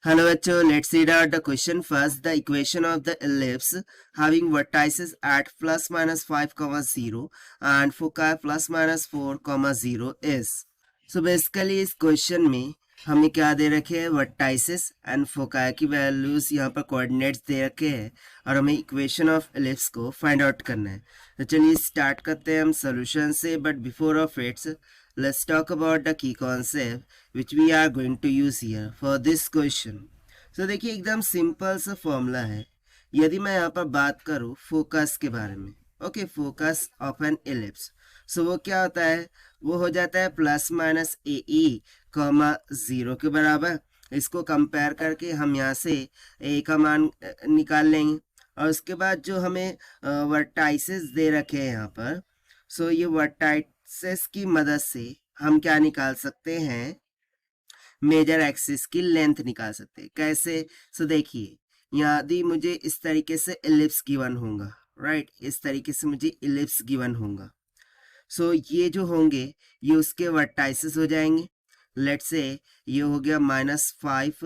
Hello bachcho, let's read out the question first. The equation of the ellipse having vertices at plus minus 5 comma 0 and foci plus minus 4 comma 0 is. So basically इस question में हमें क्या दे रखे हैं, vertices and foci की values यहाँ पर coordinates दे रखे हैं और हमें इक्वेशन ऑफ एलिप्स को फाइंड आउट करना है। तो चलिए स्टार्ट करते हैं हम सॉल्यूशन से, but before of its let's talk about the key concept which we are going to use here for this question. So देखिए एकदम सिंपल सा फॉर्मूला है। यदि मैं यहाँ पर बात करूँ फोकस के बारे में, okay, focus of an ellipse, so वो क्या होता है, वो हो जाता है plus minus a e comma 0 के बराबर। इसको कंपेयर करके हम यहाँ से ए का मान निकाल लेंगे और उसके बाद जो हमें वर्टाइसेस दे रखे हैं यहाँ पर, सो ये वर्टाइसेस की मदद से हम क्या निकाल सकते हैं, मेजर एक्सिस की लेंथ निकाल सकते हैं। कैसे? सो देखिए यदि मुझे इस तरीके से एलिप्स गिवन होगा, राइट, इस तरीके से मुझे एलिप्स गिवन होगा, सो ये जो होंगे ये उसके वर्टाइसेस हो जाएंगे। लेट्स से ये हो गया माइनस 5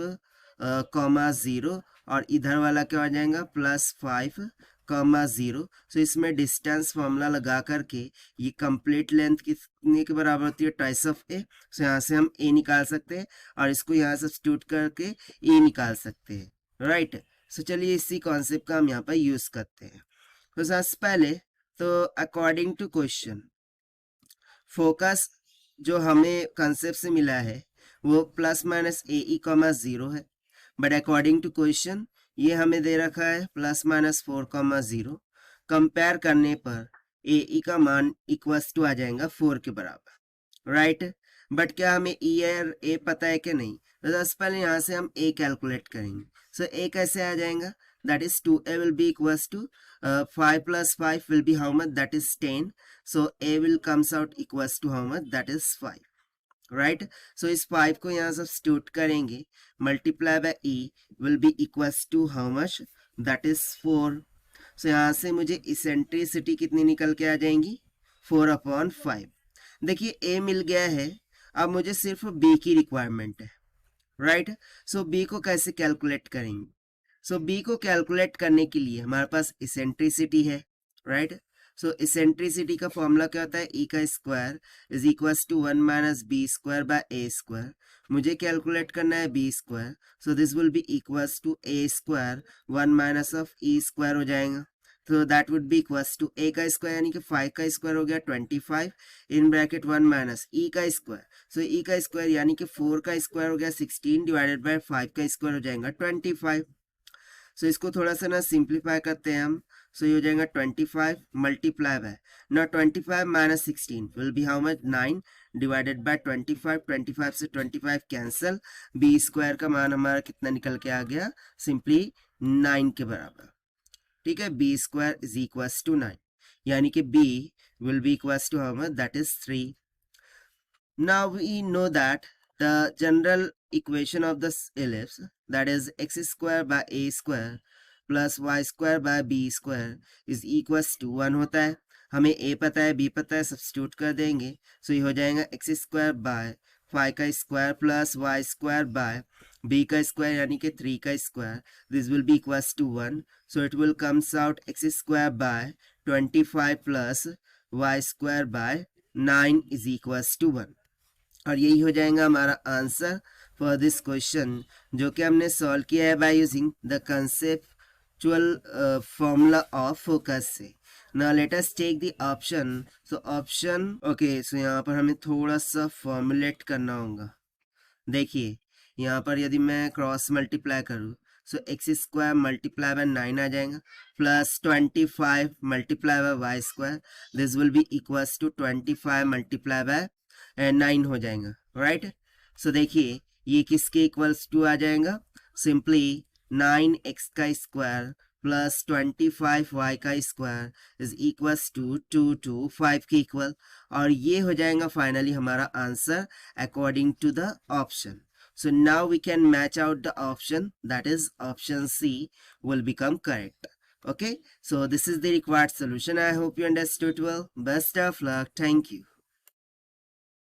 कॉमा 0 और इधर वाला क्या हो जाएगा प्लस 5 कॉमा 0। सो इसमें डिस्टेंस फॉर्मूला लगा करके ये कंप्लीट लेंथ कितने के बराबर होती है, ट्वाइस ऑफ ए। सो यहाँ से हम ए निकाल सकते हैं और इसको यहाँ सब्स्टिट्यूट करके ए निकाल सकते हैं, राइट। सो चलिए इसी कॉन्सेप्ट का हम यहाँ पर यूज करते हैं। तो सबसे पहले तो अकॉर्डिंग टू क्वेश्चन फोकस जो हमें कंसेप्ट से मिला है वो plus minus a e comma 0 है, बट अकॉर्डिंग टू क्वेश्चन ये हमें दे रखा है प्लस माइनस 4 कॉमा 0। कंपेयर करने पर ए ई का मान इक्वल्स टू आ जाएगा 4 के बराबर, राइट। बट क्या हमें ई और ए पता है कि नहीं? तो सबसे पहले यहाँ से हम ए कैलकुलेट करेंगे। सो ए कैसे आ जाएगा, that is 2a will be equals to 5 plus 5 will be how much, that is 10. So a will comes out equals to how much, that is 5, right. So इस 5 को यहाँ सब्स्टिट्यूट करेंगे, multiply by e will be equals to how much, that is 4. So यहाँ से मुझे eccentricity कितनी निकल के आ जाएंगी, 4/5। देखिए a मिल गया है, अब मुझे सिर्फ b की रिक्वायरमेंट है, राइट। सो b को कैसे कैलकुलेट करेंगे? सो b को कैलकुलेट करने के लिए हमारे पास इसेंट्रिसिटी है, राइट। सो इसेंट्रिसिटी का फॉर्मूला क्या होता है, e का square is equals to 1 minus b square by a square. मुझे कैलकुलेट करना है b square, so this will be equals to a square 1 minus of e square हो जाएगा। तो that would be equals to a का square यानी कि 5 का स्क्वायर हो गया 25 इन ब्रैकेट 1 माइनस ई का स्क्वायर। सो ई का स्क्वायर यानी कि 4 का स्क्वायर हो गया 16 डिवाइडेड बाय 5 का स्क्वायर हो जाएगा 25। सो इसको थोड़ा सा ना सिंप्लीफाई करते हैं हम। सो ये हो जाएगा 25 मल्टीप्लाई बाय ना 25 minus 16 will be how much 9 divided by 25 से 25 कैंसिल, बी स्क्वायर का मान हमारा कितना निकल के आ गया, सिंपली 9 के बराबर, ठीक है। B square is equals to 9 यानी कि b will be equals to how much, that is 3। Now we know that the general equation of this ellipse, that is x square by a square plus y square by b square is equals to 1 होता है। हमें a पता है, b पता है, substitute कर देंगे। सो ये हो जाएगा x स्क्वायर बाय 5 का square plus y square by b का स्क्वायर यानी कि 3 का square, this will be equals to 1। So it will comes out x square by 25 plus y square by 9 is equals to 1। और यही हो जाएगा हमारा आंसर फॉर दिस क्वेश्चन, जो कि हमने सॉल्व किया है by using the conceptual formula of focus से। Now let us take the option. So option, okay, so यहाँ पर हमें थोड़ा सा फॉर्मुलेट करना होगा। देखिए यहाँ पर यदि मैं क्रॉस मल्टीप्लाई करूँ, so x square multiply by 9 आ जाएगा plus 25 multiply by y square, this will be equals to 25 multiply by 9 हो जाएगा, राइट। सो देखिए ये किसके इक्वल्स टू आ जाएगा, सिंपली 9x का स्क्वायर प्लस 25y का square is equals to 2 to 5 के इक्वल, और ये हो जाएगा फाइनली हमारा answer according to the option. So now we can match out the option, that is option C will become correct. Okay, so this is the required solution. I hope you understood well. Best of luck. Thank you.